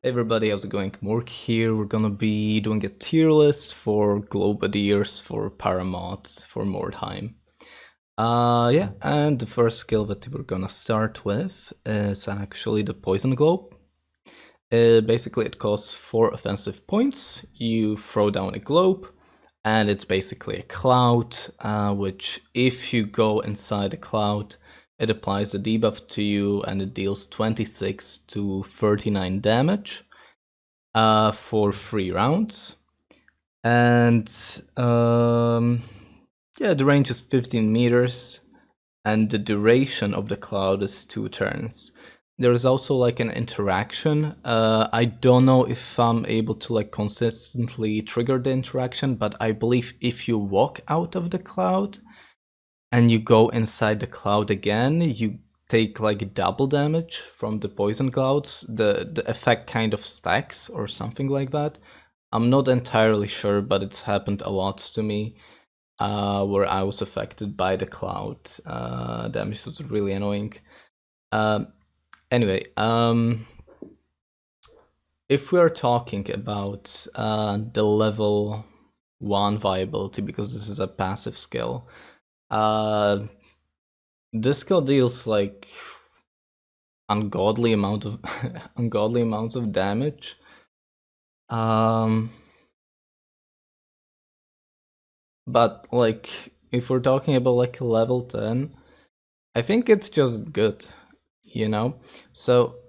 Hey everybody, how's it going? Mork here. We're gonna be doing a tier list for Globadiers, for Paramod, for Mordheim. Yeah, and the first skill that we're gonna start with is actually the Poison Globe. Basically, it costs 4 offensive points. You throw down a globe, and it's basically a cloud, which if you go inside a cloud, it applies a debuff to you and it deals 26 to 39 damage for 3 rounds. And yeah, the range is 15 meters and the duration of the cloud is 2 turns. There is also like an interaction. I don't know if I'm able to like consistently trigger the interaction, but I believe if you walk out of the cloud and you go inside the cloud again, you take like double damage from the poison clouds. The effect kind of stacks or something like that. I'm not entirely sure, but it's happened a lot to me where I was affected by the cloud damage. Was really annoying. Anyway, if we are talking about the level 1 viability, because this is a passive skill, this skill deals like ungodly amounts of damage. But like if we're talking about like level 10, I think it's just good, you know? So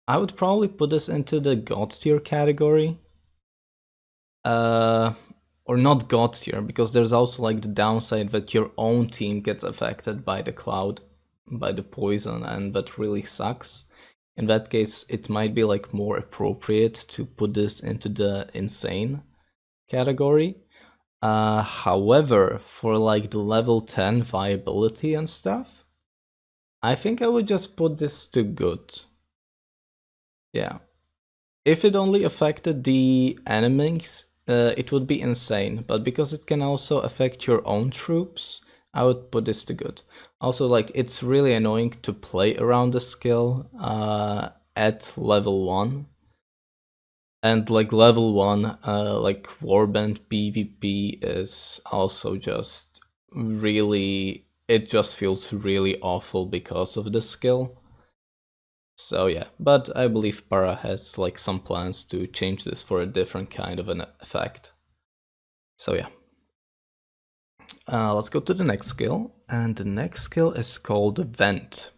I would probably put this into the god tier category. Or not god tier, because there's also like the downside that your own team gets affected by the cloud, by the poison, and that really sucks. In that case, it might be like more appropriate to put this into the insane category. However, for like the level 10 viability and stuff, I think I would just put this to good. Yeah. If it only affected the enemies, it would be insane, but because it can also affect your own troops, I would put this to good. Also, like, it's really annoying to play around the skill at level 1. And like level 1, like Warband PvP is also just really, it just feels really awful because of the skill. So yeah, but I believe Para has like some plans to change this for a different kind of an effect. So yeah. Let's go to the next skill, and the next skill is called Vent.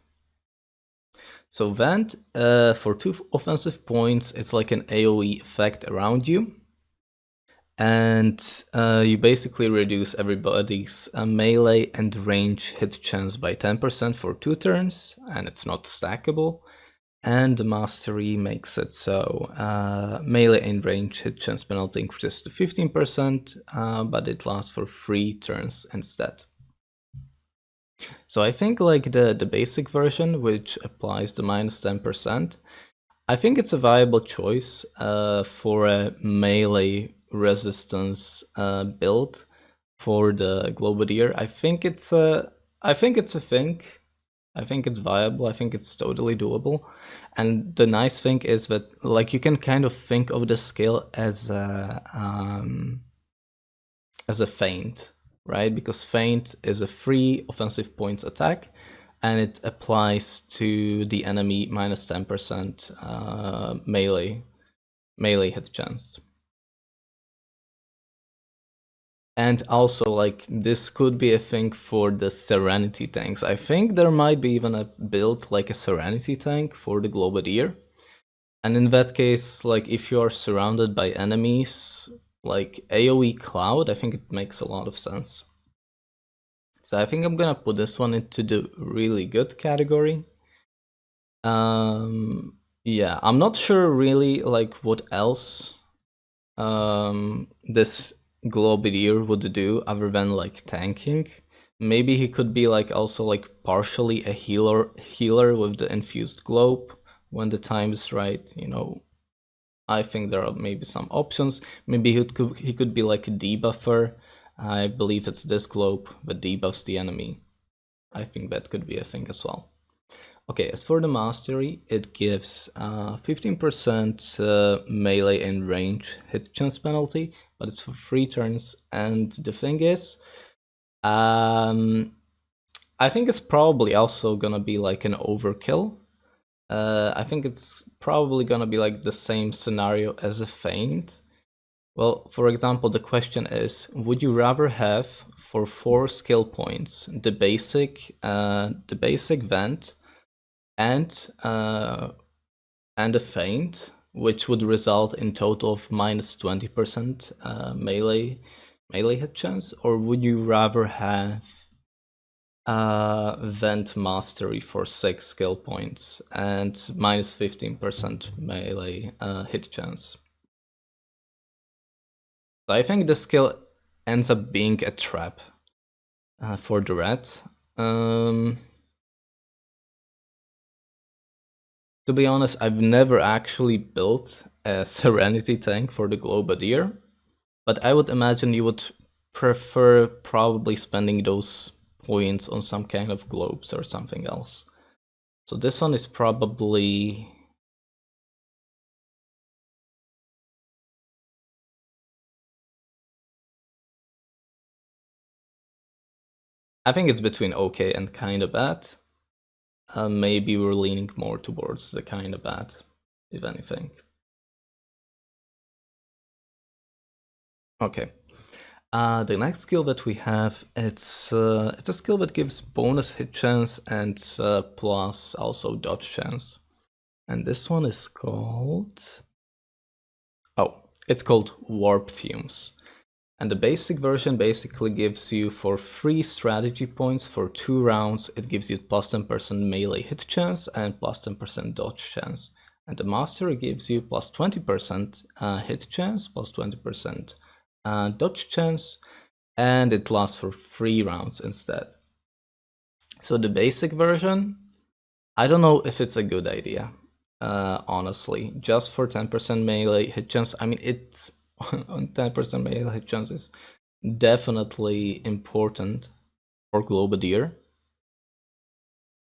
So Vent, for 2 offensive points, it's like an AoE effect around you. And you basically reduce everybody's melee and range hit chance by 10% for 2 turns, and it's not stackable. And the mastery makes it so melee and range hit chance penalty increases to 15%, but it lasts for 3 turns instead. So I think like the basic version, which applies the minus 10%, I think it's a viable choice for a melee resistance build for the Globadier. I think it's a thing. I think it's viable. I think it's totally doable. And the nice thing is that like you can kind of think of the skill as a feint, right? Because feint is a free offensive points attack, and it applies to the enemy minus 10% melee hit chance. And also, like, this could be a thing for the Serenity tanks. I think there might be even a build like a Serenity tank for the Globadier. And in that case, like, if you are surrounded by enemies, like AoE Cloud, I think it makes a lot of sense. So I think I'm gonna put this one into the really good category. Yeah, I'm not sure really like what else this Globadier would do other than like tanking. Maybe he could be like also like partially a healer with the infused globe when the time is right, you know. I think there are maybe some options. Maybe he could be like a debuffer. I believe it's this globe that debuffs the enemy. I think that could be a thing as well. Okay, as for the mastery, it gives 15% melee and range hit chance penalty, but it's for 3 turns. And the thing is, I think it's probably also gonna be like an overkill. I think it's probably gonna be like the same scenario as a feint. Well, for example, the question is, would you rather have for 4 skill points the basic vent and a feint, which would result in total of minus 20% melee hit chance, or would you rather have vent mastery for 6 skill points and minus 15% melee hit chance? So I think the skill ends up being a trap for the red. To be honest, I've never actually built a Serenity tank for the Globadier, but I would imagine you would prefer probably spending those points on some kind of globes or something else. So this one is probably... I think it's between okay and kinda bad. Maybe we're leaning more towards the kinda bad, if anything. Okay. The next skill that we have, it's a skill that gives bonus hit chance and plus also dodge chance. And this one is called... Oh, it's called Warp Fumes. And the basic version basically gives you for 3 strategy points for 2 rounds, it gives you plus 10% melee hit chance and plus 10% dodge chance. And the mastery gives you plus 20% hit chance, plus 20% dodge chance, and it lasts for 3 rounds instead. So the basic version, I don't know if it's a good idea, honestly. Just for 10% melee hit chance, I mean, it's on 10% melee hit chance is definitely important for Globadier.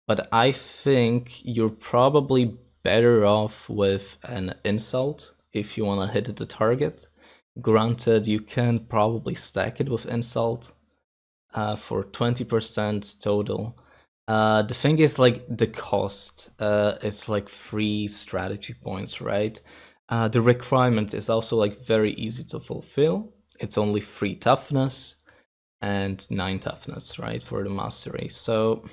But I think you're probably better off with an insult if you want to hit the target. Granted, you can probably stack it with insult for 20% total. The thing is, like, the cost, it's like 3 strategy points, right? The requirement is also like very easy to fulfill. It's only 3 toughness and 9 toughness, right, for the mastery. So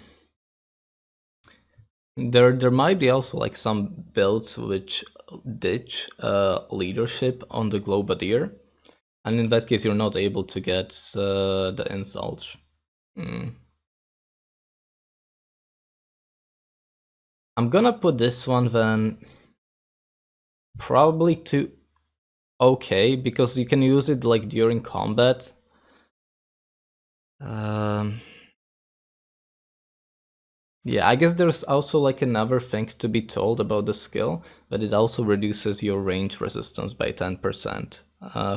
there might be also like some builds which ditch leadership on the Globadier, and in that case you're not able to get the insult. I'm gonna put this one then probably to okay, because you can use it like during combat. Yeah, I guess there's also like another thing to be told about the skill, that it also reduces your range resistance by 10%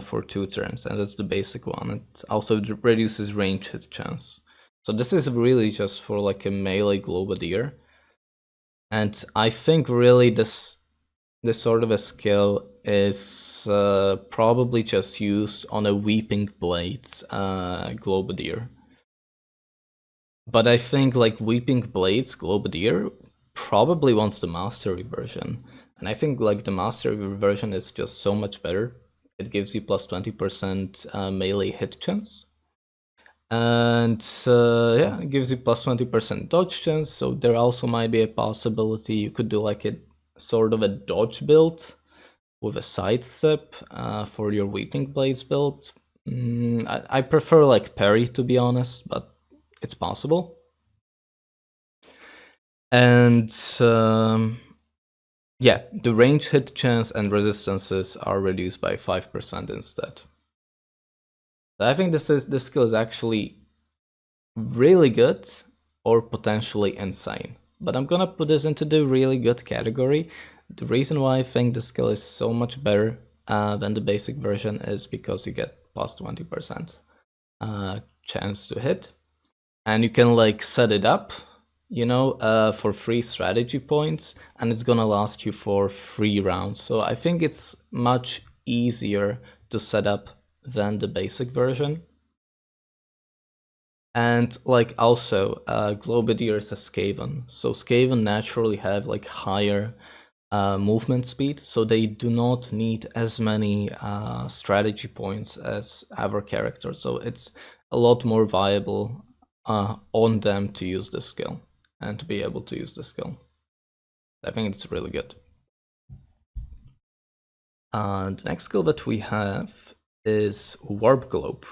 for 2 turns, and that's the basic one. It also reduces range hit chance. So this is really just for like a melee Globadier. And I think really this sort of a skill is probably just used on a Weeping Blades Globadier. But I think like Weeping Blades Globadier probably wants the mastery version. And I think like the mastery version is just so much better. It gives you plus 20% melee hit chance. And yeah, it gives you plus 20% dodge chance. So there also might be a possibility you could do like a sort of a dodge build with a sidestep for your Weeping Blades build. I prefer like parry, to be honest, but it's possible. And yeah, the range hit chance and resistances are reduced by 5% instead. So I think this skill is actually really good or potentially insane. But I'm gonna put this into the really good category. The reason why I think the skill is so much better than the basic version is because you get plus 20% chance to hit. And you can like set it up for free strategy points, and it's gonna last you for 3 rounds. So I think it's much easier to set up than the basic version. And like also, Globadier is a Skaven, so Skaven naturally have like higher movement speed, so they do not need as many strategy points as our characters. So it's a lot more viable on them to use this skill and to be able to use this skill. I think it's really good. The next skill that we have is Warp Globe.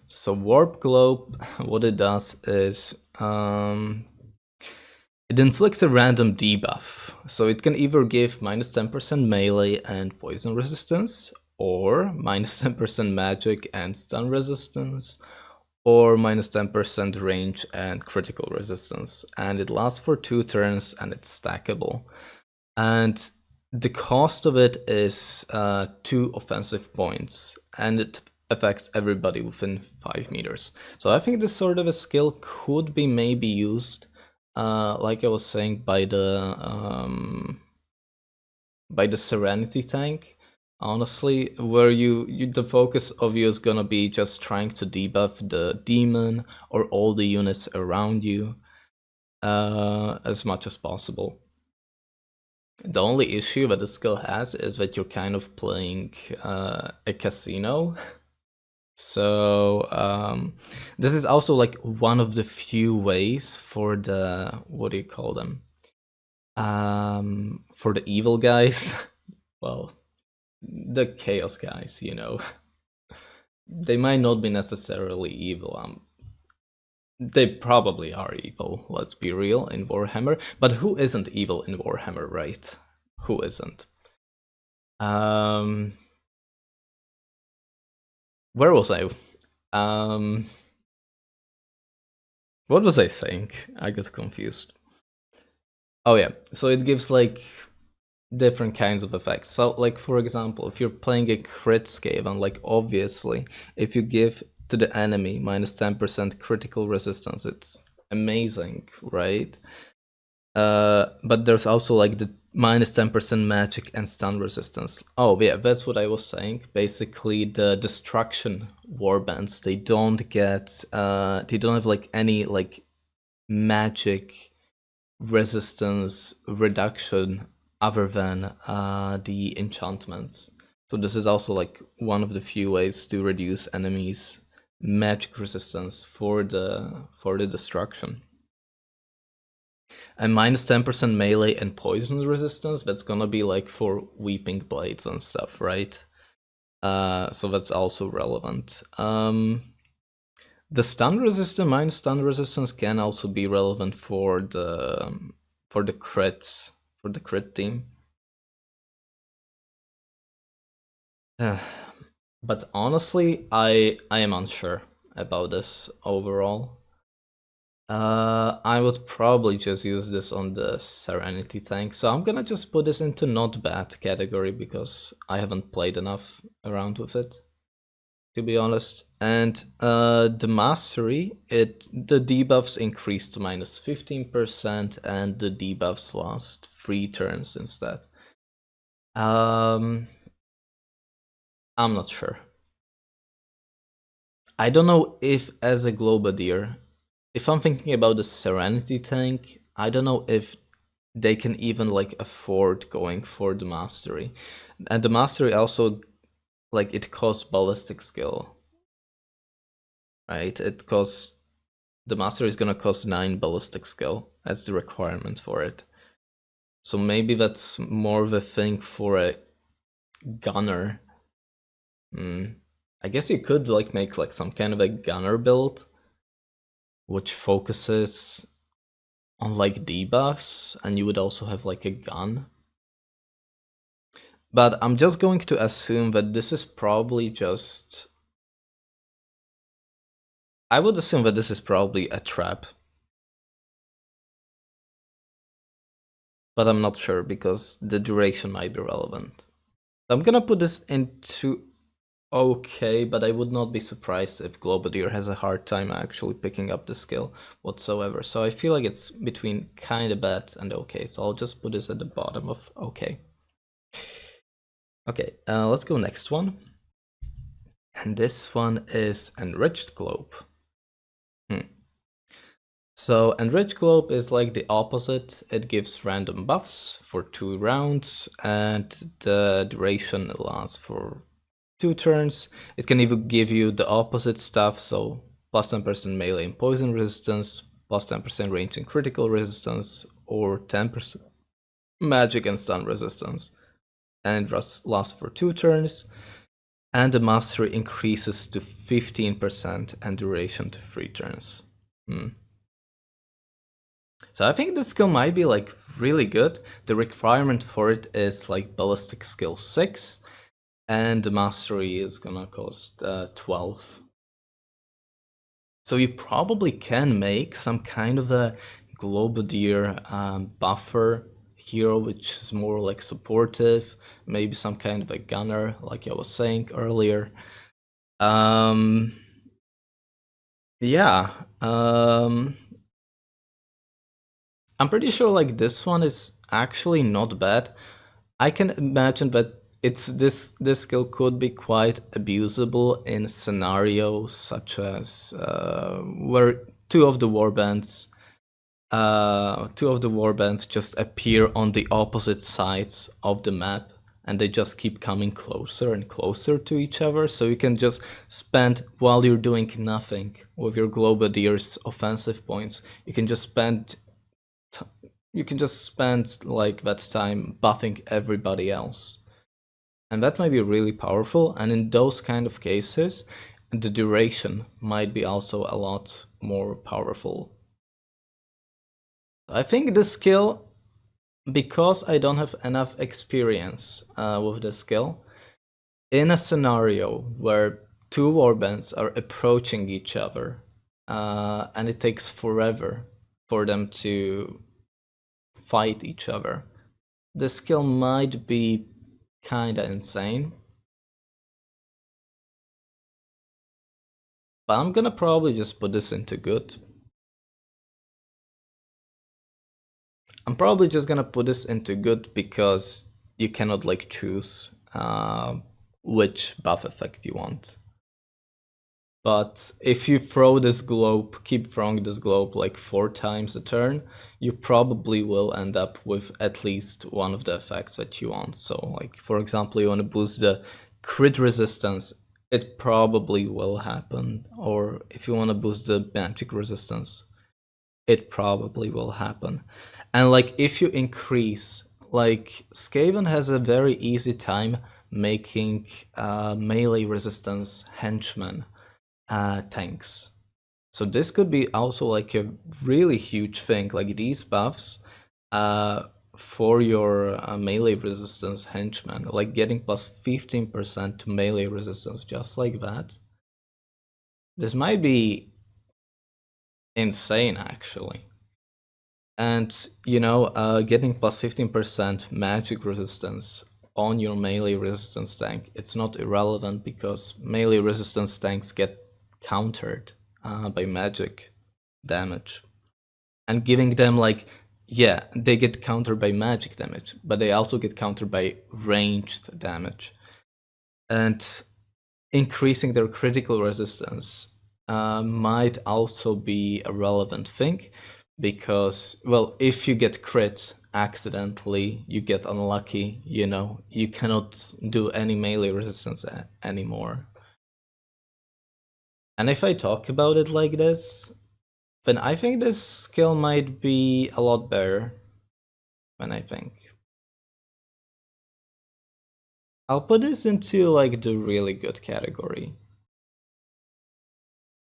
So Warp Globe, what it does is it inflicts a random debuff. So it can either give minus 10% melee and poison resistance, or minus 10% magic and stun resistance, or minus 10% range and critical resistance. And it lasts for 2 turns and it's stackable. And the cost of it is 2 offensive points, and it affects everybody within 5 meters. So I think this sort of a skill could be maybe used, like I was saying, by the Serenity tank. Honestly, where the focus of you is gonna be just trying to debuff the demon or all the units around you as much as possible. The only issue that the skill has is that you're kind of playing a casino. So this is also like one of the few ways for the, what do you call them? For the evil guys, well, the chaos guys, they might not be necessarily evil. They probably are evil, let's be real, in Warhammer. But who isn't evil in Warhammer, right? Who isn't? Where was I? What was I saying? I got confused. Oh yeah, so it gives like different kinds of effects. So like, for example, if you're playing a crit Skaven, like obviously, if you give to the enemy minus 10% critical resistance, it's amazing, right? But there's also like the minus 10% magic and stun resistance. Oh yeah, that's what I was saying. Basically, the destruction warbands, they don't have like any like magic resistance reduction other than the enchantments. So this is also like one of the few ways to reduce enemies' magic resistance for the destruction. And minus 10% melee and poison resistance, that's gonna be like for Weeping Blades and stuff, right? So that's also relevant. The stun resistance, minus stun resistance can also be relevant for the crits, for the crit team. But honestly, I am unsure about this overall. I would probably just use this on the Serenity tank, so I'm gonna just put this into not bad category because I haven't played enough around with it, to be honest. And the Mastery, the debuffs increase to minus 15%, and the debuffs last 3 turns instead. I'm not sure. I don't know if as a Globadier, if I'm thinking about the Serenity tank, I don't know if they can even like afford going for the Mastery. And the Mastery also, like, it costs ballistic skill, right? The Mastery is gonna cost 9 ballistic skill as the requirement for it. So maybe that's more of a thing for a gunner. I guess you could like make like some kind of a gunner build which focuses on like debuffs, and you would also have like a gun. But I'm just going to assume that this is probably just... I would assume that this is probably a trap. But I'm not sure because the duration might be relevant. I'm gonna put this into... okay, but I would not be surprised if Globadier has a hard time actually picking up the skill whatsoever. So I feel like it's between kind of bad and okay. So I'll just put this at the bottom of okay. Okay, let's go next one. And this one is Enriched Globe. So Enriched Globe is like the opposite. It gives random buffs for 2 rounds, and the duration lasts for 2 turns. It can even give you the opposite stuff, so plus 10% melee and poison resistance, plus 10% range and critical resistance, or 10% magic and stun resistance. And it lasts for 2 turns. And the mastery increases to 15% and duration to 3 turns. So I think this skill might be like really good. The requirement for it is like ballistic skill 6, and the mastery is gonna cost 12. So you probably can make some kind of a Globadier buffer hero, which is more like supportive, maybe some kind of a gunner, like I was saying earlier. Yeah. I'm pretty sure like this one is actually not bad. I can imagine that this skill could be quite abusable in scenarios such as where two of the warbands just appear on the opposite sides of the map, and they just keep coming closer and closer to each other. So you can just spend, while you're doing nothing with your Globadier's offensive points, you can just spend like that time buffing everybody else. And that might be really powerful, and in those kind of cases, the duration might be also a lot more powerful. I think the skill, because I don't have enough experience with the skill, in a scenario where 2 warbands are approaching each other, and it takes forever for them to fight each other, the skill might be kinda insane. But I'm gonna probably just put this into good. I'm probably just gonna put this into good because you cannot like choose which buff effect you want. But if you throw this globe, keep throwing this globe like 4 times a turn, you probably will end up with at least one of the effects that you want. So like, for example, you want to boost the crit resistance, it probably will happen. Or if you want to boost the magic resistance, it probably will happen. And like, if you increase, like, Skaven has a very easy time making melee resistance henchmen tanks. So this could be also like a really huge thing, like these buffs for your melee resistance henchmen, like getting plus 15% to melee resistance, just like that. This might be insane, actually. And, you know, getting plus 15% magic resistance on your melee resistance tank, it's not irrelevant because melee resistance tanks get countered by magic damage. And giving them like, yeah, they get countered by magic damage, but they also get countered by ranged damage. And increasing their critical resistance might also be a relevant thing because, well, if you get crit accidentally, you get unlucky, you know, you cannot do any melee resistance anymore. And if I talk about it like this, then I think this skill might be a lot better than I think. I'll put this into like the really good category.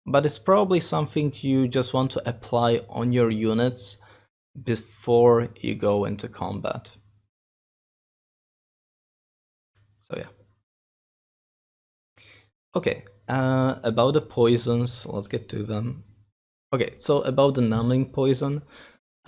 But it's probably something you just want to apply on your units before you go into combat. So yeah. Okay, about the poisons, let's get to them. Okay, so about the numbing poison,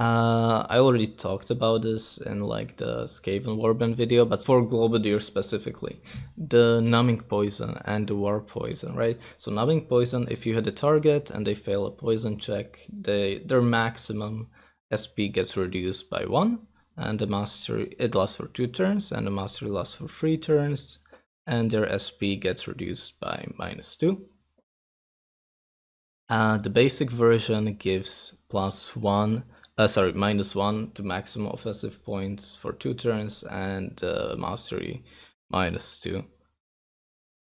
I already talked about this in like the Skaven Warband video, but for Globadier specifically, the numbing poison and the war poison, right? So numbing poison, if you hit a target and they fail a poison check, their maximum SP gets reduced by 1, and the mastery, it lasts for 2 turns, and the mastery lasts for 3 turns, and their SP gets reduced by -2. The basic version gives -1 to maximum offensive points for 2 turns, and mastery -2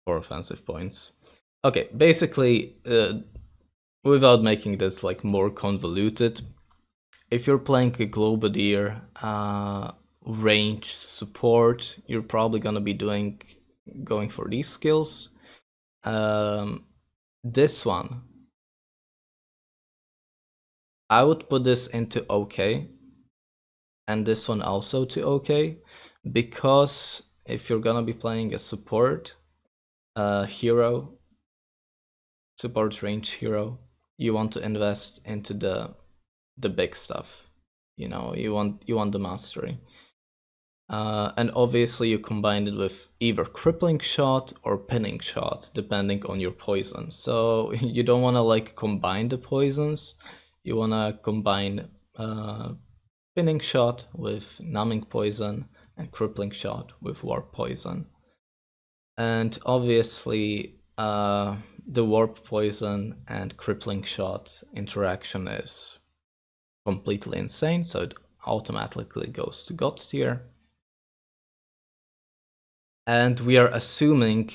for offensive points. Okay, basically, without making this like more convoluted, if you're playing a Globadier range support, you're probably gonna be going for these skills. This one, I would put this into OK, and this one also to OK, because if you're gonna be playing a support hero, support range hero, you want to invest into the big stuff. You know, you want the mastery. And obviously you combine it with either crippling shot or pinning shot, depending on your poison. So you don't want to like combine the poisons. You want to combine pinning shot with numbing poison and crippling shot with warp poison. And obviously the warp poison and crippling shot interaction is completely insane, so it automatically goes to God tier. And we are assuming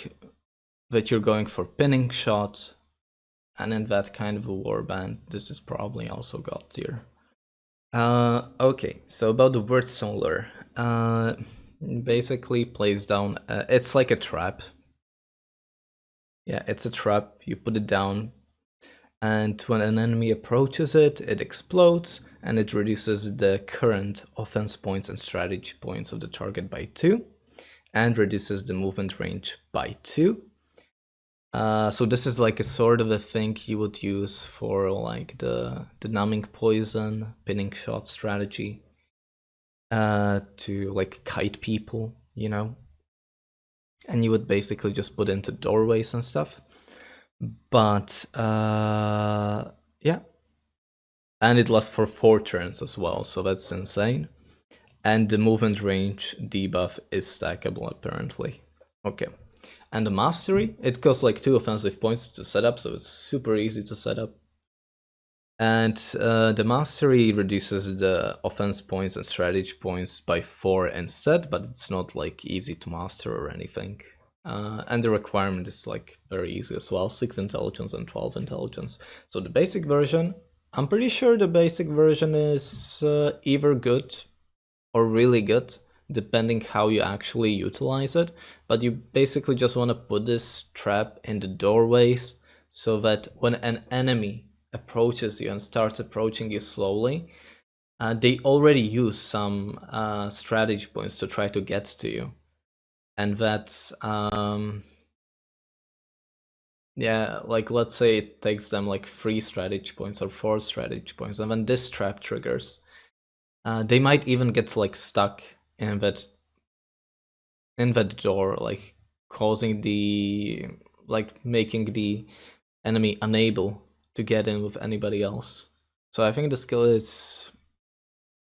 that you're going for pinning shot, and in that kind of a warband, this is probably also God tier. Okay, so about the Wordstone lure. Basically plays down, it's like a trap. Yeah, it's a trap, you put it down, and when an enemy approaches it, it explodes, and it reduces the current offense points and strategy points of the target by 2, and reduces the movement range by 2. So this is like a sort of a thing you would use for like the numbing poison, pinning shot strategy, to like kite people, you know? And you would basically just put into doorways and stuff. But yeah. And it lasts for 4 turns as well, so that's insane. And the movement range debuff is stackable apparently. Okay. And the mastery, it costs like 2 offensive points to set up, so it's super easy to set up. And the mastery reduces the offense points and strategy points by 4 instead, but it's not like easy to master or anything. And the requirement is like very easy as well, 6 intelligence and 12 intelligence. So the basic version, I'm pretty sure the basic version is either good or really good, depending how you actually utilize it. But you basically just want to put this trap in the doorways so that when an enemy approaches you and starts approaching you slowly, they already use some strategy points to try to get to you. And that's yeah, like let's say it takes them like 3 strategy points or 4 strategy points, and when this trap triggers, they might even get like stuck in that door, like causing making the enemy unable to get in with anybody else. So I think the skill is,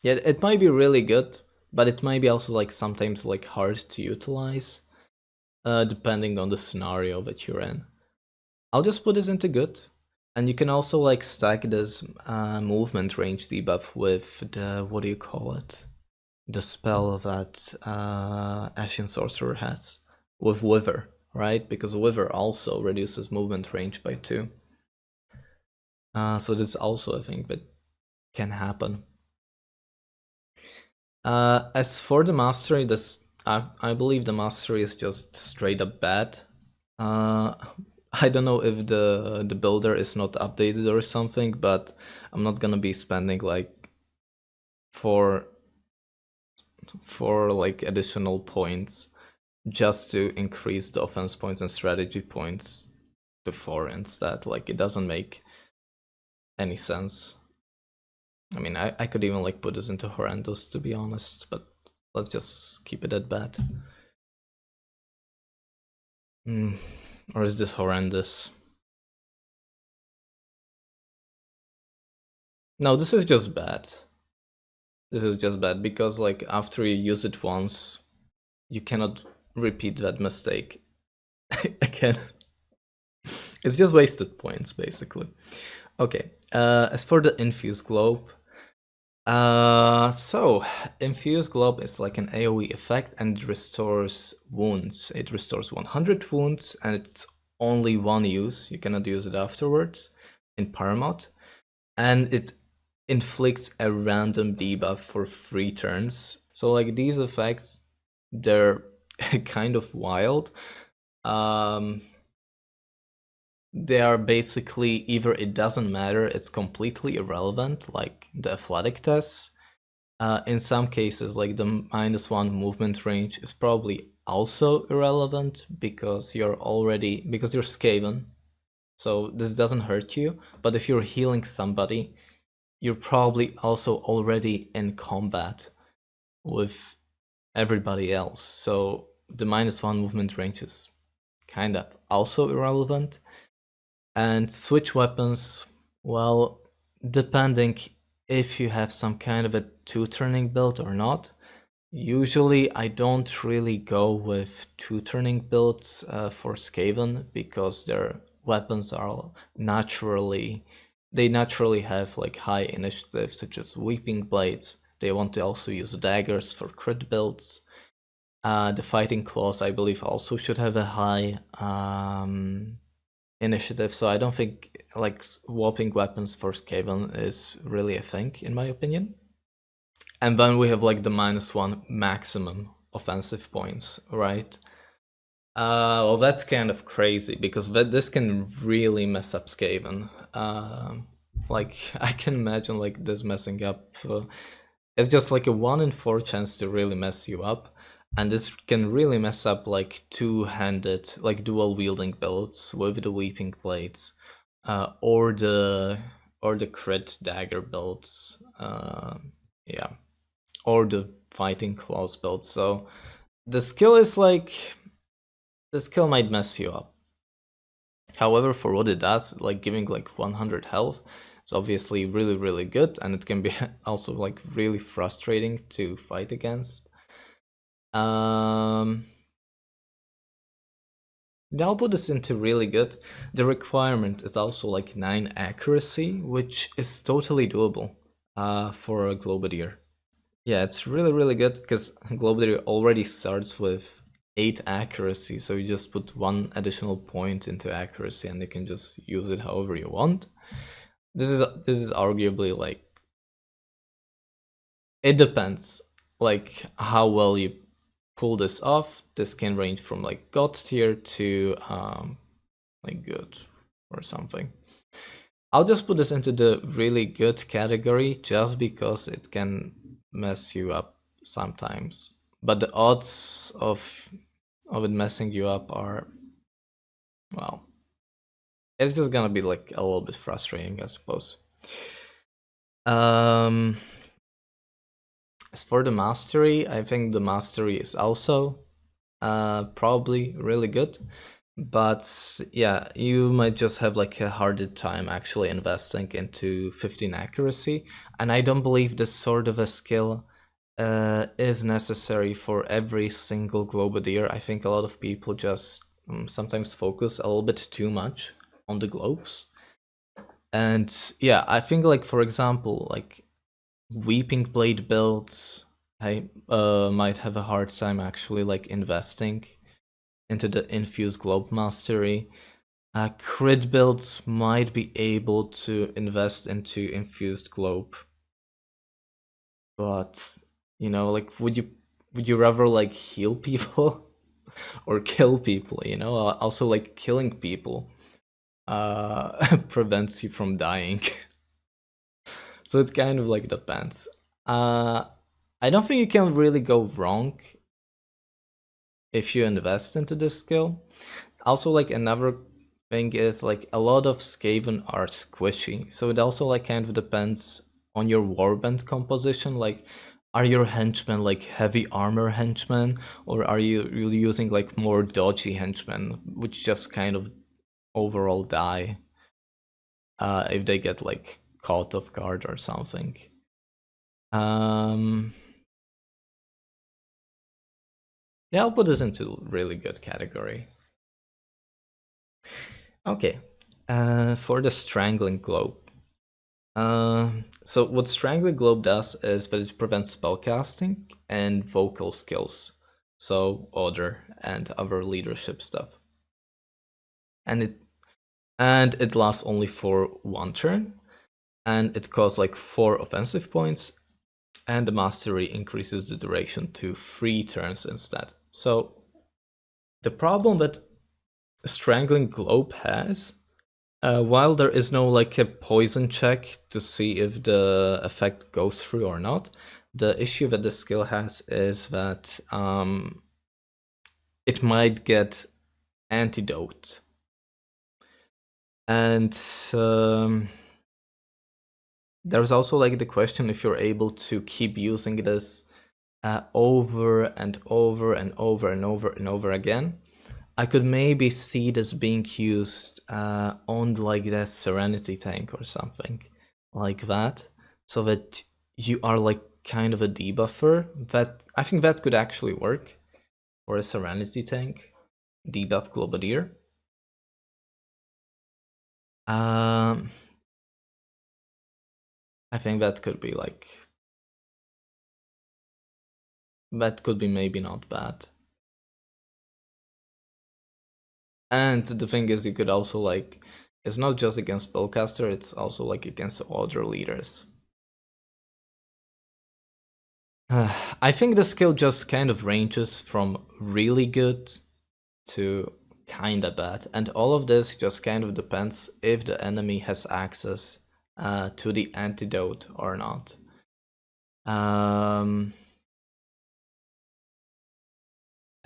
yeah, it might be really good, but it might be also like sometimes like hard to utilize, depending on the scenario that you're in. I'll just put this into good. And you can also like stack this movement range debuff with the, what do you call it? The spell that Ashen Sorcerer has with Wither, right? Because Wither also reduces movement range by 2. So this is also a thing that can happen. As for the mastery, I believe the mastery is just straight up bad. I don't know if the builder is not updated or something, but I'm not gonna be spending like for like additional points just to increase the offense points and strategy points to 4 instead. Like, it doesn't make any sense. I mean, I could even like put this into horrendous, to be honest, but let's just keep it at bad. Hmm. Or is this horrendous? No, this is just bad. This is just bad because like after you use it once, you cannot repeat that mistake again. It's just wasted points, basically. Okay, as for the Infuse Globe, so Infuse Globe is like an AoE effect and it restores wounds. It restores 100 wounds and it's only one use. You cannot use it afterwards in Paramod. And it inflicts a random debuff for 3 turns. So like these effects, they're kind of wild. They are basically either it doesn't matter, it's completely irrelevant, like the athletic tests. In some cases, like the -1 movement range is probably also irrelevant because you're Skaven, so this doesn't hurt you. But if you're healing somebody, you're probably also already in combat with everybody else, so the -1 movement range is kind of also irrelevant. And switch weapons, well, depending if you have some kind of a 2-turning build or not. Usually I don't really go with 2-turning builds for Skaven because their weapons are they naturally have like high initiative, such as Weeping Blades. They want to also use daggers for crit builds. The Fighting Claws, I believe, also should have a high initiative, so I don't think like swapping weapons for Skaven is really a thing, in my opinion. And then we have like the -1 maximum offensive points, right? Well, that's kind of crazy because this can really mess up Skaven. Like I can imagine like this messing up. It's just like a 1 in 4 chance to really mess you up, and this can really mess up like two-handed, like dual wielding builds with the Weeping Blades, or the crit dagger builds. Yeah, or the Fighting Claws build. So the skill is like the skill might mess you up. However, for what it does, like giving like 100 health, it's obviously really good, and it can be also like really frustrating to fight against. I'll put this into really good. The requirement is also like 9 accuracy, which is totally doable for a Globadier. Yeah, it's really good because Globadier already starts with 8 accuracy, so you just put 1 additional point into accuracy and you can just use it however you want. This is arguably like, it depends like how well you pull this off. This can range from like God tier to like good or something. I'll just put this into the really good category just because it can mess you up sometimes. But the odds of it messing you up are, well, it's just gonna be like a little bit frustrating, I suppose. As for the mastery, I think the mastery is also probably really good. But yeah, you might just have like a harder time actually investing into 15 accuracy. And I don't believe this sort of a skill is necessary for every single Globadier. I think a lot of people just sometimes focus a little bit too much on the globes. And yeah, I think like, for example, like Weeping Blade builds, I might have a hard time actually like investing into the Infuse Globe Mastery. Crit builds might be able to invest into Infused Globe, but you know, like, would you rather like heal people or kill people? You know, also like killing people prevents you from dying. So it kind of like depends. I don't think you can really go wrong if you invest into this skill. Also, like another thing is like a lot of Skaven are squishy, so it also like kind of depends on your warband composition. Like, are your henchmen like heavy armor henchmen, or are you really using like more dodgy henchmen, which just kind of overall die if they get like caught off guard or something? Um, yeah, I'll put this into really good category. Okay, for the Strangling Globe. So what Strangling Globe does is that it prevents spellcasting and vocal skills, so order and other leadership stuff, and it lasts only for 1 turn, and it costs like 4 offensive points, and the mastery increases the duration to 3 turns instead. So the problem that Strangling Globe has, while there is no like a poison check to see if the effect goes through or not, the issue that the skill has is that it might get antidote. And there's also like the question if you're able to keep using this over and over and over and over and over again. I could maybe see this being used on like that Serenity tank or something like that, so that you are like kind of a debuffer. That I think that could actually work for a Serenity tank, debuff Globadier. Um, I think that could be like maybe not bad. And the thing is, you could also like, it's not just against spellcaster, it's also like against other leaders. I think the skill just kind of ranges from really good to kinda bad, and all of this just kind of depends if the enemy has access to the antidote or not.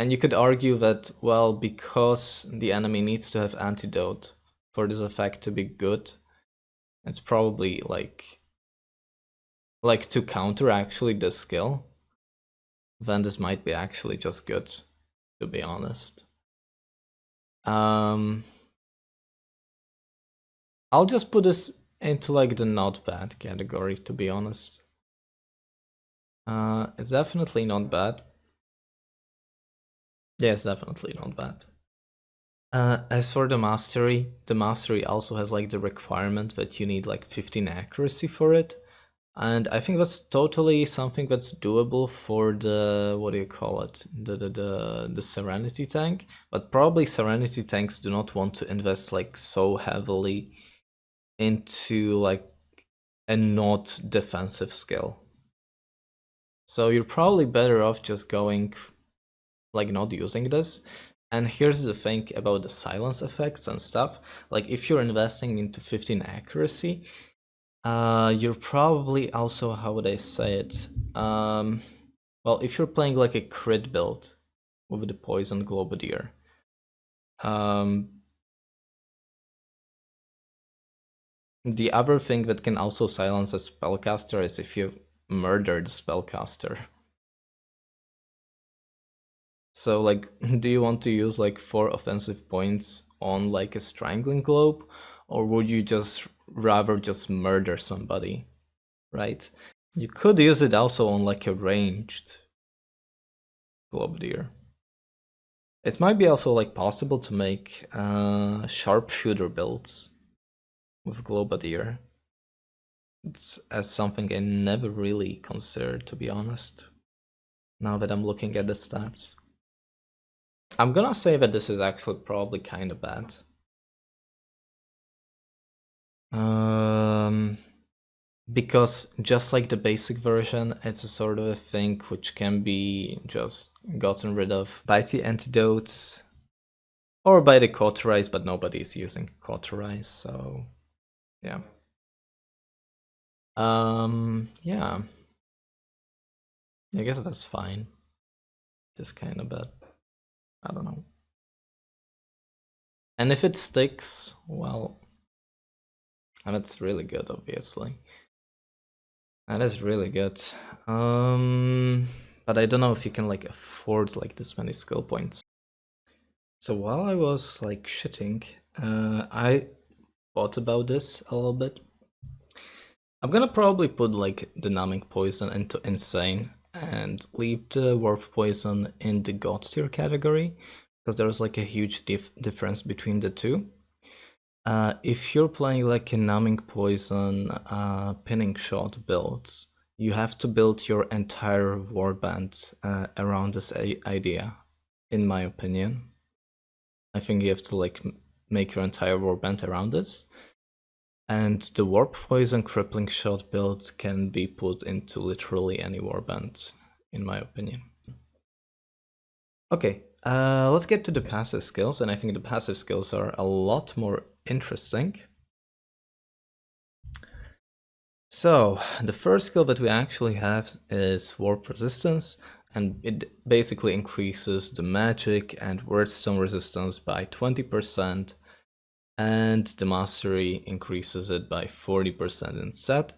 And you could argue that, well, because the enemy needs to have antidote for this effect to be good, it's probably like to counter actually the skill, then this might be actually just good, to be honest. I'll just put this into like the not bad category, to be honest. It's definitely not bad. Yeah, it's definitely not bad. As for the mastery also has like the requirement that you need like 15 accuracy for it. And I think that's totally something that's doable for the, what do you call it, the Serenity tank. But probably Serenity tanks do not want to invest like so heavily into like a not defensive skill. So you're probably better off just going like not using this. And here's the thing about the silence effects and stuff. Like if you're investing into 15 accuracy, you're probably also, how would I say it? Well, if you're playing like a crit build with the poison Globadier, the other thing that can also silence a spellcaster is if you murder the spellcaster. So like, do you want to use like 4 offensive points on like a Strangling Globe, or would you just rather just murder somebody, right? You could use it also on like a ranged Globadier. It might be also like possible to make sharpshooter builds with Globadier. It's as something I never really considered, to be honest, now that I'm looking at the stats. I'm gonna say that this is actually probably kind of bad. Because just like the basic version, it's a sort of a thing which can be just gotten rid of by the antidotes or by the cauterize, but nobody is using cauterize, so yeah. Yeah. I guess that's fine. Just kind of bad. I don't know. And if it sticks, well, and it's really good, obviously. That is really good. But I don't know if you can like afford like this many skill points. So while I was like shitting, I thought about this a little bit. I'm gonna probably put like the numbing poison into insane and leave the warp poison in the god tier category because there's like a huge difference between the two. If you're playing like a numbing poison pinning shot builds, you have to build your entire warband around this idea, in my opinion. I think you have to like make your entire warband around this. And the warp poison crippling shot build can be put into literally any warband, in my opinion. Okay, let's get to the passive skills, and I think the passive skills are a lot more interesting. So, the first skill that we actually have is warp resistance, and it basically increases the magic and wordstone resistance by 20%, and the mastery increases it by 40% instead.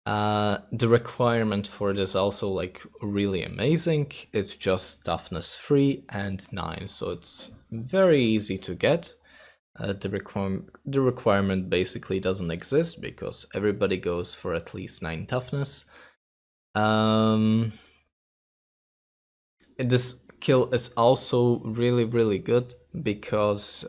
The requirement for this also like really amazing. It's just toughness 3 and 9, so it's very easy to get. The requirement basically doesn't exist because everybody goes for at least 9 toughness. This skill is also really good because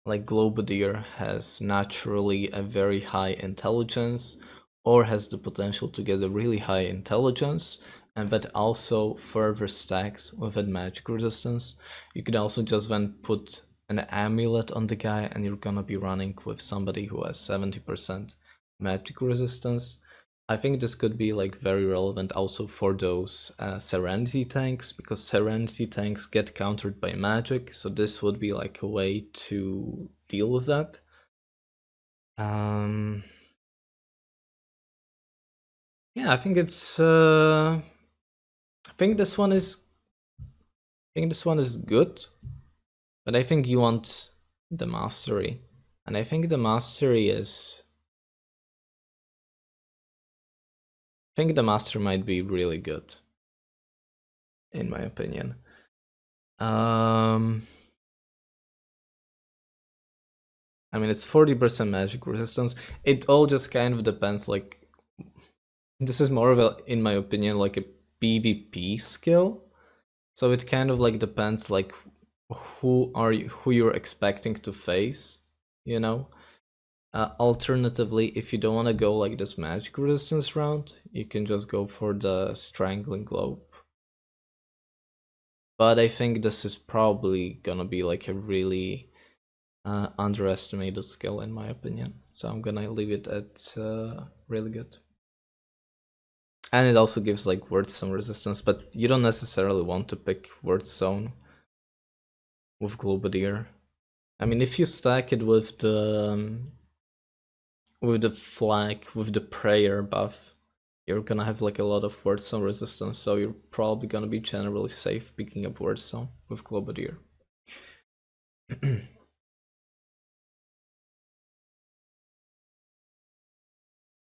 like Globadier has naturally a very high intelligence or has the potential to get a really high intelligence, and that also further stacks with a magic resistance. You could also just then put an amulet on the guy and you're gonna be running with somebody who has 70% magic resistance. I think this could be like very relevant also for those Serenity tanks, because Serenity tanks get countered by magic, so this would be like a way to deal with that. Yeah, I think it's I think this one is good, but I think you want the mastery, and I think the mastery is I think the master might be really good, in my opinion. I mean, it's 40% magic resistance. It all just kind of depends. Like, this is more of a, in my opinion, like a PvP skill. So it kind of like depends, like who you're expecting to face, you know. Alternatively, if you don't want to go like this magic resistance round, you can just go for the strangling globe. But I think this is probably gonna be like a really underestimated skill in my opinion. So I'm gonna leave it at really good. And it also gives like word zone resistance, but you don't necessarily want to pick word zone with Globadier. I mean, if you stack it with the flag, with the prayer buff, you're gonna have like a lot of word zone resistance, so you're probably gonna be generally safe picking up word zone with Globadier.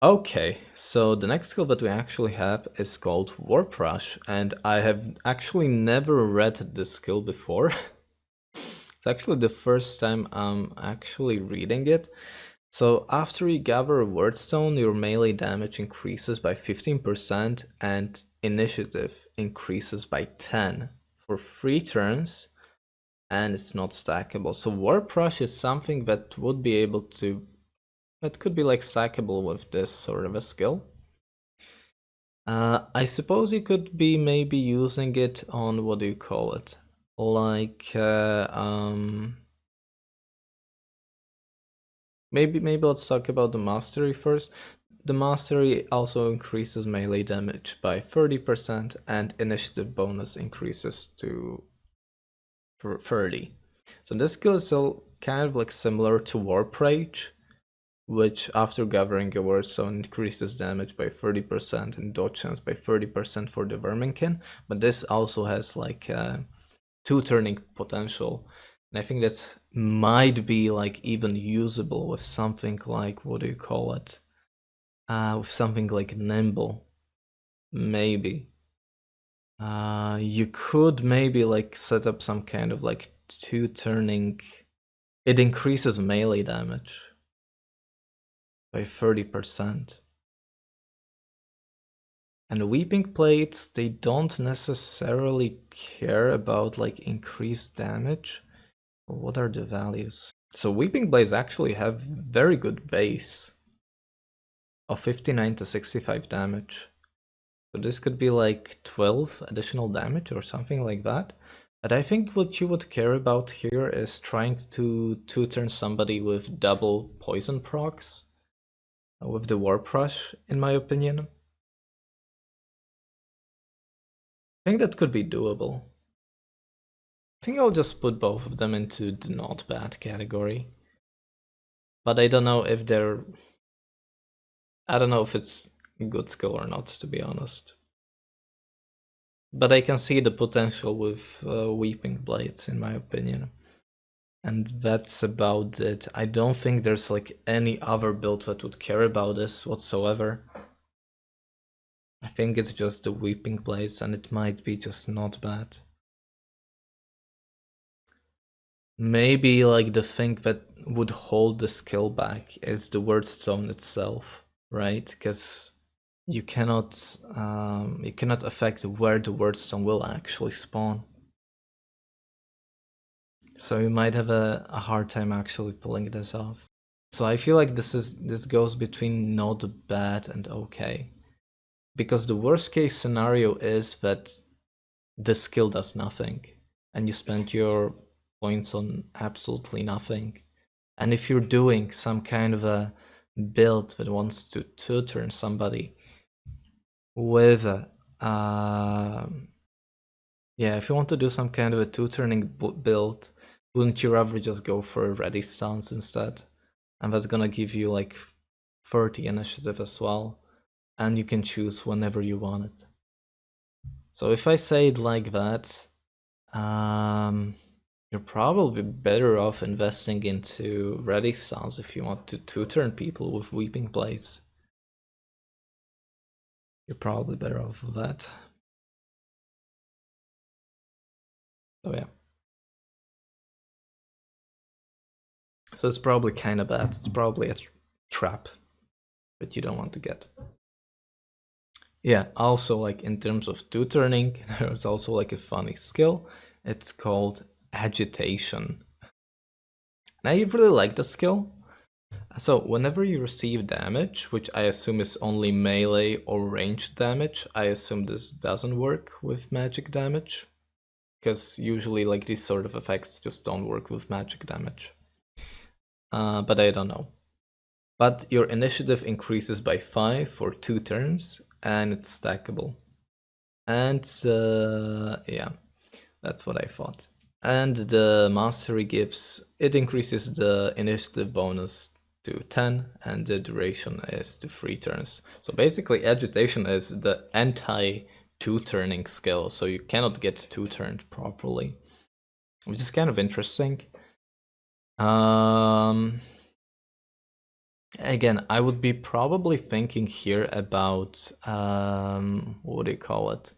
Okay, so the next skill that we actually have is called Warp Rush, and I have actually never read this skill before. It's actually the first time I'm actually reading it. So after you gather a wordstone, your melee damage increases by 15% and initiative increases by 10 for 3 turns, and it's not stackable. So Warp Rush is something that would be able to, that could be like stackable with this sort of a skill. I suppose you could be maybe using it on, what do you call it? Like, maybe let's talk about the mastery first. The mastery also increases melee damage by 30% and initiative bonus increases to 30. So this skill is still kind of like similar to Warp Rage, which after gathering a word zone increases damage by 30% and dodge chance by 30% for the Verminkin, but this also has like 2-turning potential, and I think this might be like even usable with something like, what do you call it? with something like nimble, maybe. You could maybe like set up some kind of like two turning. It increases melee damage by 30%. And weeping plates, they don't necessarily care about like increased damage. What are the values? So weeping blades actually have very good base of 59 to 65 damage. So this could be like 12 additional damage or something like that. But I think what you would care about here is trying to two-turn somebody with double poison procs with the Warp Rush, in my opinion. I think that could be doable. I think I'll just put both of them into the not bad category. But I don't know if they're... I don't know if it's a good skill or not, to be honest. But I can see the potential with Weeping Blades, in my opinion. And that's about it. I don't think there's like any other build that would care about this whatsoever. I think it's just the Weeping Blades, and it might be just not bad. Maybe like the thing that would hold the skill back is the Wordstone itself, right? Because you cannot affect where the Wordstone will actually spawn. So you might have a hard time actually pulling this off. So I feel like this goes between not bad and okay. Because the worst case scenario is that the skill does nothing and you spend your points on absolutely nothing. And if you're doing some kind of a build that wants to two-turn somebody with if you want to do some kind of a two-turning build, wouldn't you rather just go for a ready stance instead? And that's gonna give you like 30 initiative as well, and you can choose whenever you want it. So if I say it like that, you're probably better off investing into ready stance if you want to two-turn people with Weeping Blades. You're probably better off with that. So yeah. So it's probably kind of bad. It's probably a trap that you don't want to get. Yeah, also like in terms of two-turning, there's also like a funny skill. It's called Agitation. And I really like the skill. So whenever you receive damage, which I assume is only melee or ranged damage, I assume this doesn't work with magic damage. Because usually like these sort of effects just don't work with magic damage. But I don't know. But your initiative increases by 5 for 2 turns, and it's stackable. And yeah, that's what I thought. And the mastery gives, it increases the initiative bonus to 10, and the duration is to 3 turns. So basically agitation is the anti-two-turning skill, so you cannot get two-turned properly, which is kind of interesting. Again, I would be probably thinking here about what do you call it?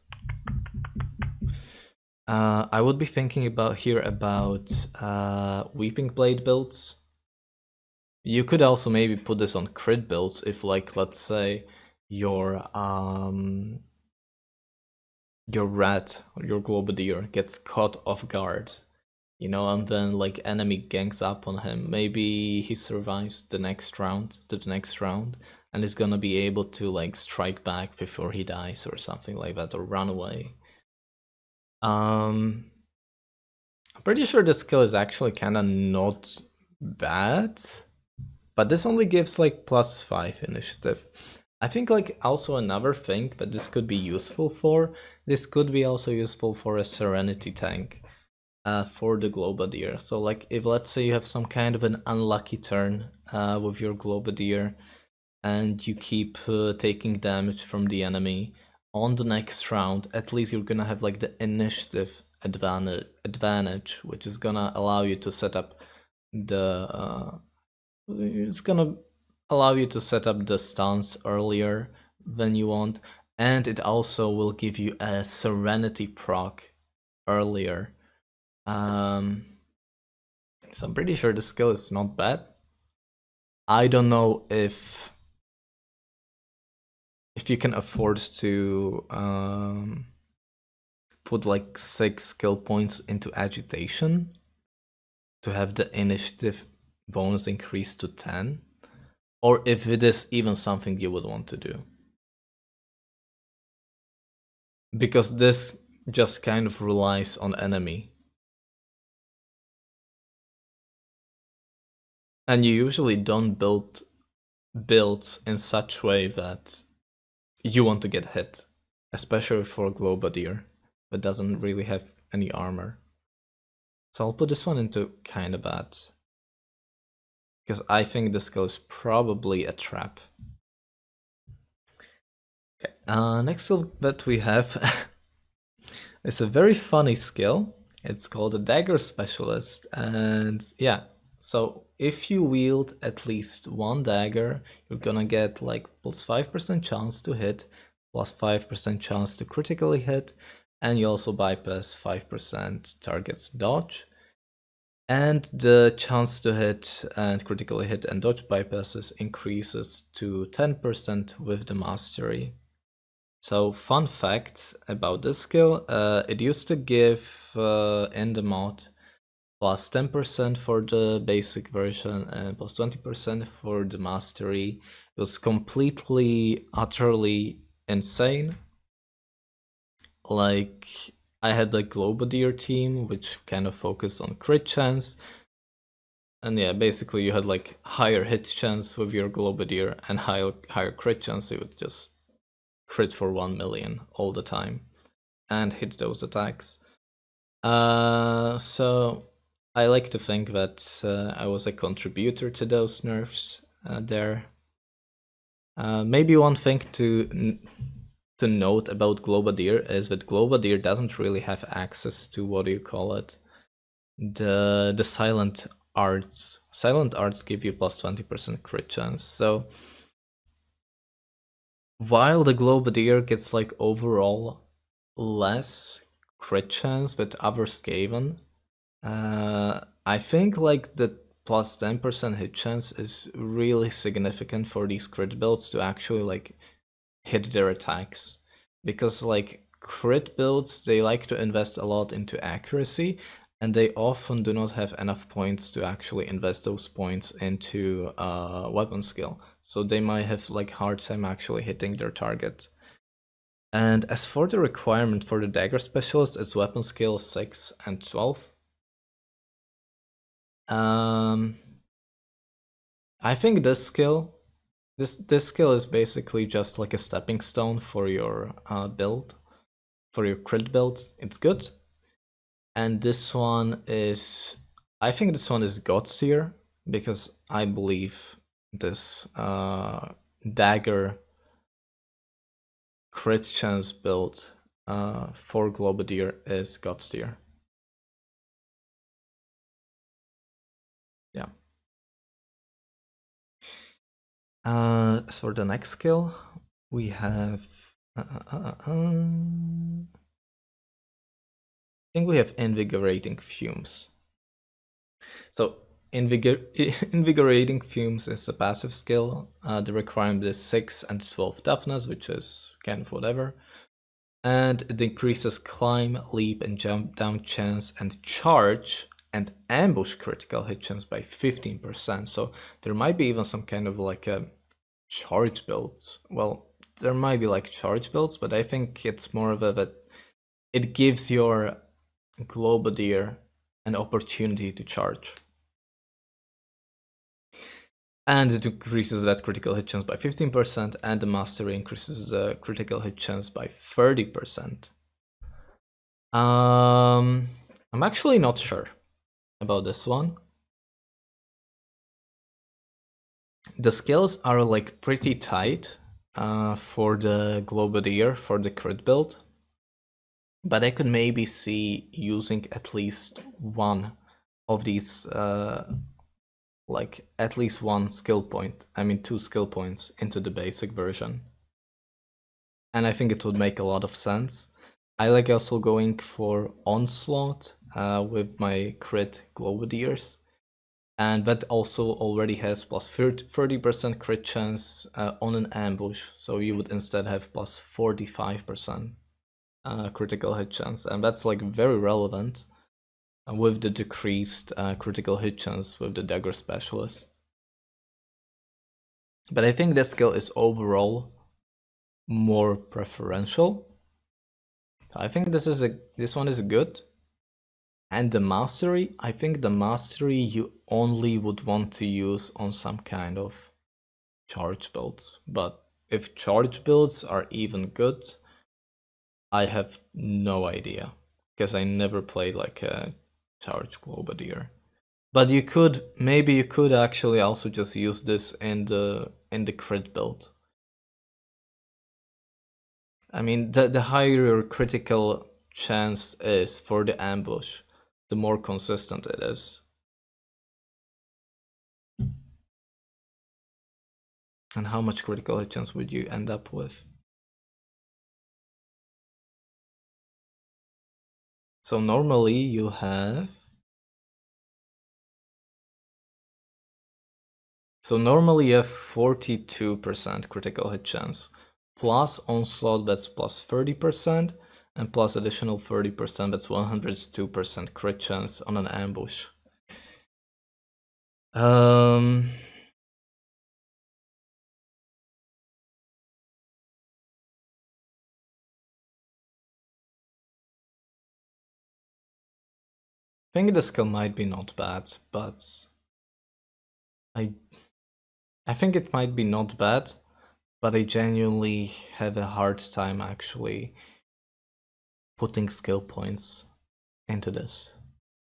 I would be thinking about Weeping Blade builds. You could also maybe put this on crit builds if, like, let's say your rat or your Globadier gets caught off guard, you know, and then like enemy gangs up on him. Maybe he survives the next round, and is gonna be able to like strike back before he dies or something like that, or run away. I'm pretty sure this skill is actually kinda not bad, but this only gives like +5 initiative. I think like also another thing that this could be useful for, this could be also useful for a Serenity tank. For the Globadier. So like if let's say you have some kind of an unlucky turn with your Globadier and you keep taking damage from the enemy, on the next round at least you're gonna have like the initiative advantage, which is gonna allow you to set up the it's gonna allow you to set up the stance earlier than you want, and it also will give you a Serenity proc earlier. So I'm pretty sure the skill is not bad. I don't know if you can afford to put like 6 skill points into agitation to have the initiative bonus increased to 10, or if it is even something you would want to do. Because this just kind of relies on enemy. And you usually don't build builds in such way that you want to get hit, especially for Globadier that doesn't really have any armor. So I'll put this one into kind of bad, because I think the skill is probably a trap. Okay, next skill that we have is a very funny skill. It's called a Dagger Specialist, and yeah, so if you wield at least one dagger, you're gonna get like plus 5% chance to hit, plus 5% chance to critically hit, and you also bypass 5% target's dodge. And the chance to hit and critically hit and dodge bypasses increases to 10% with the mastery. So fun fact about this skill, it used to give in the mod plus 10% for the basic version and plus 20% for the mastery. It was completely, utterly insane. Like, I had the Globadier team, which kind of focused on crit chance. And yeah, basically you had like higher hit chance with your Globadier and higher crit chance. You would just crit for 1 million all the time and hit those attacks. So I like to think that I was a contributor to those nerfs there. Maybe one thing to note about Globadier is that Globadier doesn't really have access to, what do you call it, the silent arts. Silent arts give you plus 20% crit chance. So while the Globadier gets like overall less crit chance with other Skaven, I think like the plus 10% hit chance is really significant for these crit builds to actually like hit their attacks. Because like crit builds, they like to invest a lot into accuracy, and they often do not have enough points to actually invest those points into weapon skill. So they might have like hard time actually hitting their target. And as for the requirement for the dagger specialist, it's weapon skill 6 and 12. I think this skill is basically just like a stepping stone for your build, for your crit build. It's good. And this one is, I think this one is God tier, because I believe this dagger crit chance build for Globadier is God tier. Yeah. As for the next skill, we have I think we have Invigorating Fumes. So Invigorating Fumes is a passive skill. The requirement is 6 and 12 toughness, which is kind of whatever. And it increases climb, leap, and jump down chance and charge and ambush critical hit chance by 15%. So there might be even some kind of like a charge builds. Well, there might be like charge builds, but I think it's more of a that it gives your Globadier an opportunity to charge. And it increases that critical hit chance by 15%, and the mastery increases the critical hit chance by 30%. I'm actually not sure about this one. The skills are like pretty tight for the Globadier, for the crit build. But I could maybe see using at least one of these like at least one skill point, I mean 2 skill points into the basic version. And I think it would make a lot of sense. I like also going for Onslaught with my crit Globadiers. And that also already has plus 30% crit chance on an ambush. So you would instead have plus 45% critical hit chance. And that's like very relevant with the decreased critical hit chance with the Dagger Specialist. But I think this skill is overall more preferential. I think this one is good. And the mastery, I think the mastery you only would want to use on some kind of charge builds. But if charge builds are even good, I have no idea, because I never played like a charge Globadier. But maybe you could actually also just use this in the crit build. I mean, the higher your critical chance is for the ambush, the more consistent it is. And how much critical hit chance would you end up with? So normally you have... So normally you have 42% critical hit chance. Plus Onslaught, that's plus 30%. And plus additional 30%, that's 102% crit chance on an ambush. I think the skill might be not bad, but I think it might be not bad, but I genuinely have a hard time actually putting skill points into this.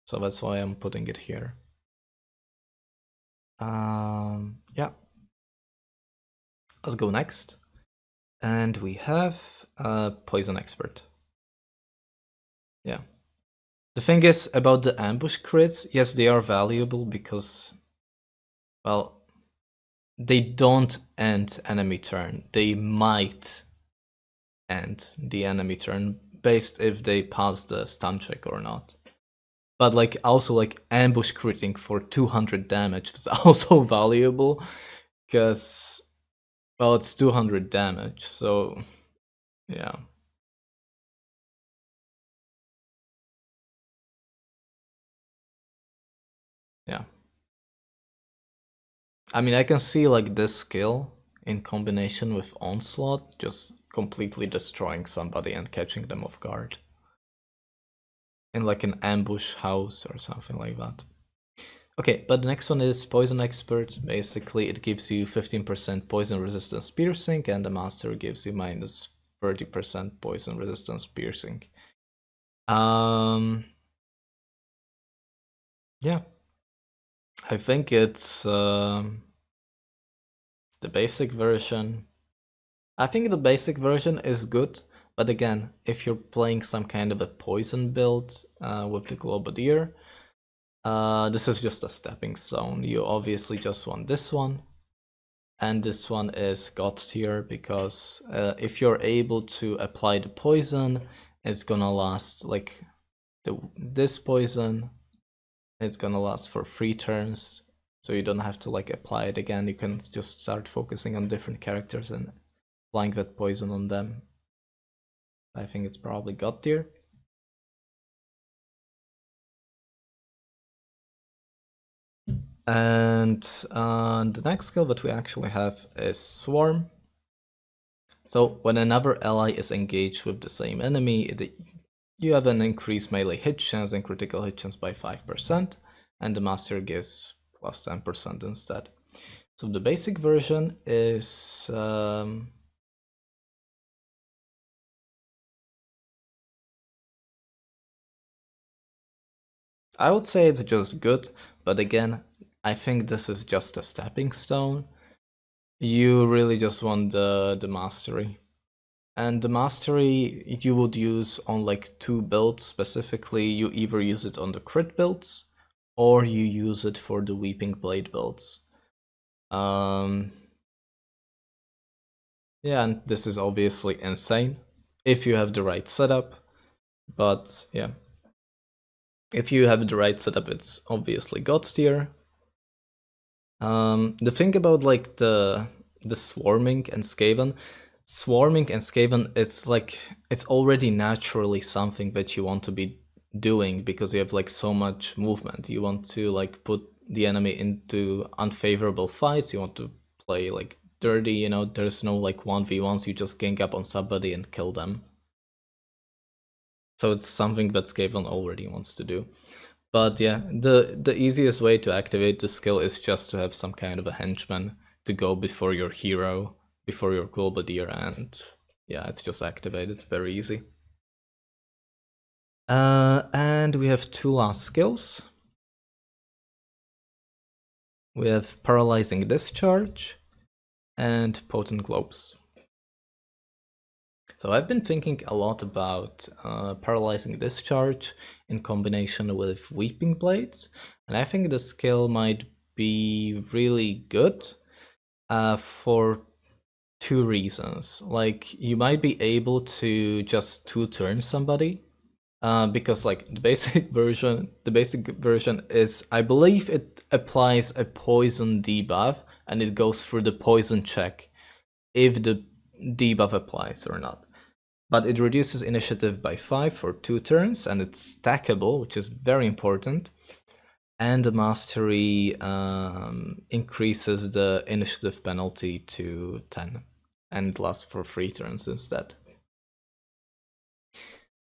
So that's why I'm putting it here. Yeah. Let's go next. And we have Poison Expert. Yeah. The thing is about the ambush crits, yes, they are valuable because, well, they don't end enemy turn. They might end the enemy turn based if they pass the stun check or not. But like also like ambush critting for 200 damage is also valuable because, well, it's 200 damage, so yeah. Yeah. I mean, I can see like this skill in combination with Onslaught just completely destroying somebody and catching them off guard. In like an ambush house or something like that. Okay, but the next one is Poison Expert. Basically, it gives you 15% poison resistance piercing, and the Master gives you minus 30% poison resistance piercing. Yeah. I think it's the basic version. I think the basic version is good, but again, if you're playing some kind of a poison build with the Globadier, this is just a stepping stone. You obviously just want this one, and this one is God tier because if you're able to apply the poison, it's gonna last like this poison. It's gonna last for 3 turns, so you don't have to like apply it again. You can just start focusing on different characters and applying that poison on them. I think it's probably God tier. And the next skill that we actually have is Swarm. So when another ally is engaged with the same enemy, you have an increased melee hit chance and critical hit chance by 5%, and the Master gives plus 10% instead. So the basic version is I would say it's just good, but again, I think this is just a stepping stone. You really just want the mastery. And the mastery you would use on like 2 builds specifically. You either use it on the crit builds or you use it for the Weeping Blade builds. Yeah, and this is obviously insane if you have the right setup, but yeah. If you have the right setup, it's obviously God tier. The thing about like the swarming and Skaven, it's like it's already naturally something that you want to be doing because you have like so much movement. You want to like put the enemy into unfavorable fights. You want to play like dirty. You know, there's no like 1v1s. You just gang up on somebody and kill them. So it's something that Skaven already wants to do. But yeah, the easiest way to activate the skill is just to have some kind of a henchman to go before your hero, before your Globadier, and yeah, it's just activated. Very easy. And we have two last skills. We have Paralyzing Discharge and Potent Globes. So I've been thinking a lot about Paralyzing Discharge in combination with Weeping Blades, and I think the skill might be really good for two reasons. Like, you might be able to just two-turn somebody, because like the basic version is, I believe it applies a poison debuff, and it goes through the poison check if the debuff applies or not. But it reduces initiative by 5 for 2 turns, and it's stackable, which is very important. And the mastery increases the initiative penalty to 10, and lasts for 3 turns instead.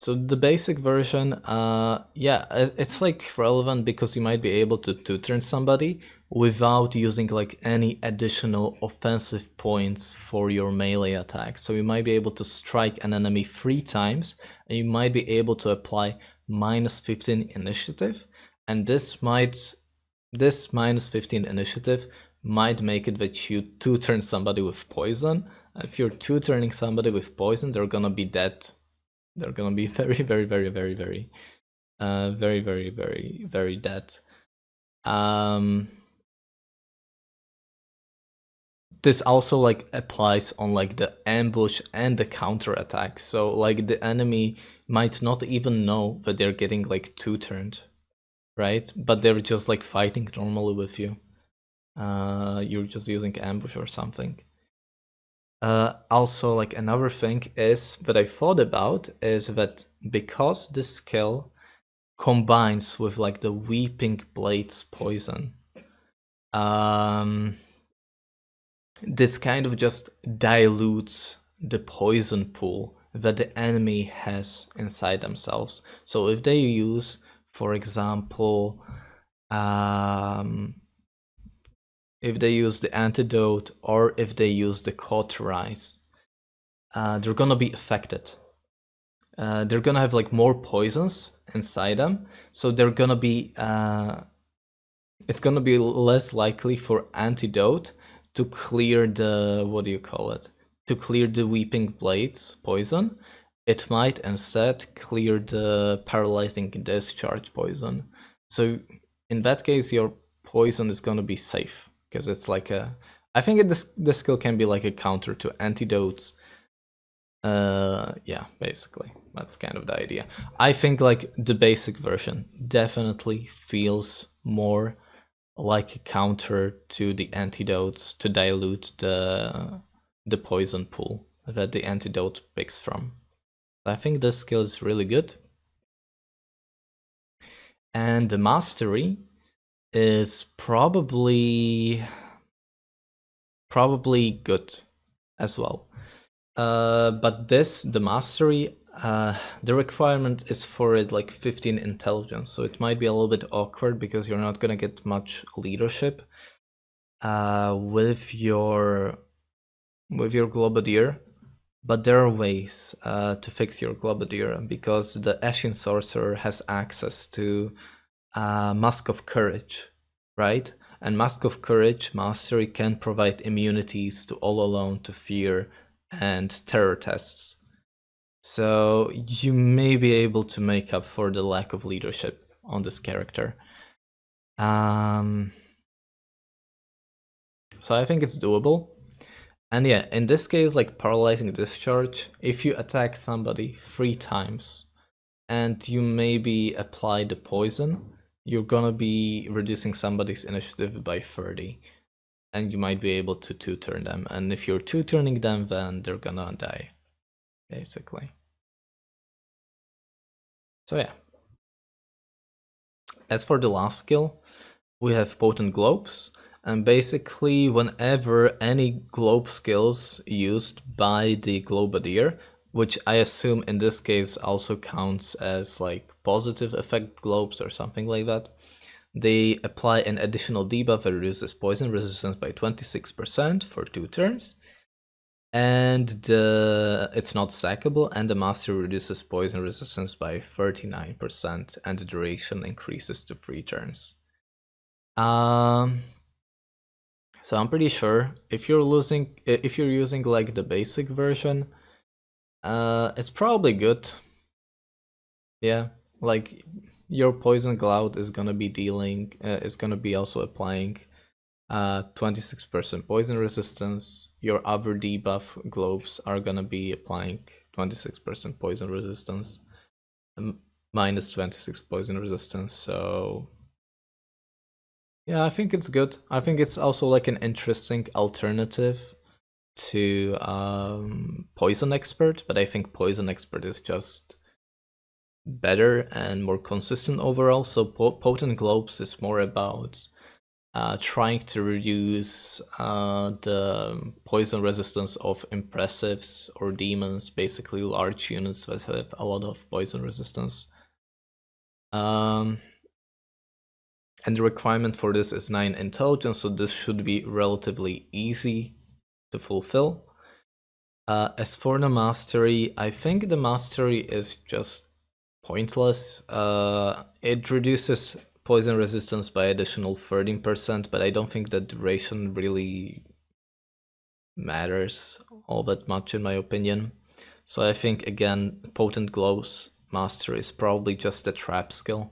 So the basic version, yeah, it's like relevant because you might be able to two-turn somebody without using like any additional offensive points for your melee attack. So you might be able to strike an enemy 3 times, and you might be able to apply minus 15 initiative, and this minus 15 initiative might make it that you two-turn somebody with poison. And if you're two-turning somebody with poison, they're gonna be dead. They're gonna be very, very, very, very, very, very, very, very, very dead. This also like applies on like the ambush and the counter attack. So like the enemy might not even know that they're getting like two-turned, right? But they're just like fighting normally with you. You're just using ambush or something. Also, like another thing is that I thought about is that because this skill combines with like the Weeping Blades poison, this kind of just dilutes the poison pool that the enemy has inside themselves. So if they use, for example, if they use the antidote or if they use the cauterize, they're gonna be affected. They're gonna have like more poisons inside them, so they're gonna be it's gonna be less likely for antidote to clear the, what do you call it, to clear the Weeping Blades poison. It might instead clear the Paralyzing Discharge poison. So in that case, your poison is gonna be safe because it's like a, I think this skill can be like a counter to antidotes. Yeah, basically that's kind of the idea. I think like the basic version definitely feels more like a counter to the antidotes to dilute the poison pool that the antidote picks from. I think this skill is really good. And the mastery is probably good as well. But the mastery, the requirement is for it like 15 intelligence, so it might be a little bit awkward because you're not gonna get much leadership with your Globadier. But there are ways to fix your Globadier, because the Ashen Sorcerer has access to Mask of Courage, right? And Mask of Courage mastery can provide immunities to All Alone, to Fear, and Terror tests. So you may be able to make up for the lack of leadership on this character. Um, so I think it's doable. And yeah, in this case, like paralyzing discharge, if you attack somebody 3 times and you maybe apply the poison, you're gonna be reducing somebody's initiative by 30. And you might be able to two-turn them. And if you're two-turning them, then they're gonna die, basically. So yeah. As for the last skill, we have Potent Globes. And basically, whenever any globe skills used by the Globadier, which I assume in this case also counts as like positive effect globes or something like that, they apply an additional debuff that reduces poison resistance by 26% for 2 turns. And it's not stackable, and the mastery reduces poison resistance by 39%, and the duration increases to 3 turns. So I'm pretty sure if you're using like the basic version, it's probably good. Yeah, like your poison cloud is gonna be also applying 26% poison resistance. Your other debuff globes are gonna be applying 26% poison resistance, minus 26 poison resistance. So yeah, I think it's good. I think it's also like an interesting alternative to Poison Expert, but I think Poison Expert is just better and more consistent overall. So Potent Globes is more about trying to reduce the poison resistance of impressives or demons, basically large units that have a lot of poison resistance. And the requirement for this is 9 intelligence, so this should be relatively easy to fulfill. As for the mastery, I think the mastery is just pointless. It reduces poison resistance by additional 13%, but I don't think that duration really matters all that much in my opinion. So I think again, Potent Glows mastery is probably just a trap skill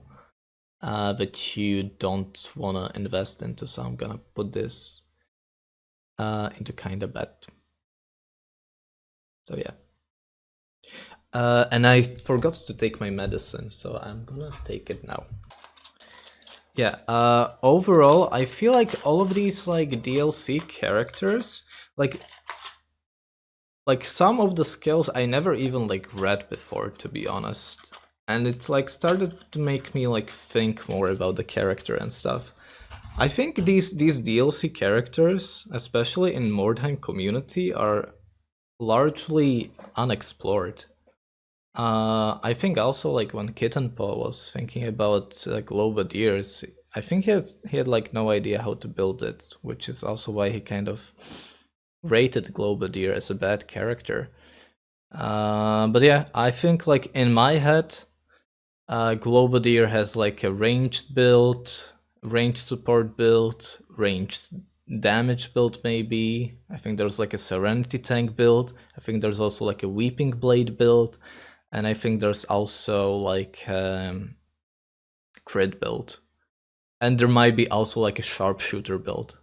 that you don't want to invest into, so I'm gonna put this into kind of bet. So yeah. And I forgot to take my medicine, so I'm gonna take it now. Yeah, overall, I feel like all of these like DLC characters, like some of the skills I never even like read before, to be honest. And it like started to make me like think more about the character and stuff. I think these DLC characters, especially in Mordheim community, are largely unexplored. I think also like when Kitten Paw was thinking about Globadiers, I think he had like no idea how to build it, which is also why he kind of rated Globadier as a bad character. But yeah, I think like in my head, Globadier has like a ranged build, ranged support build, ranged damage build maybe. I think there's like a Serenity tank build. I think there's also like a Weeping Blade build. And I think there's also like crit build. And there might be also like a sharpshooter build.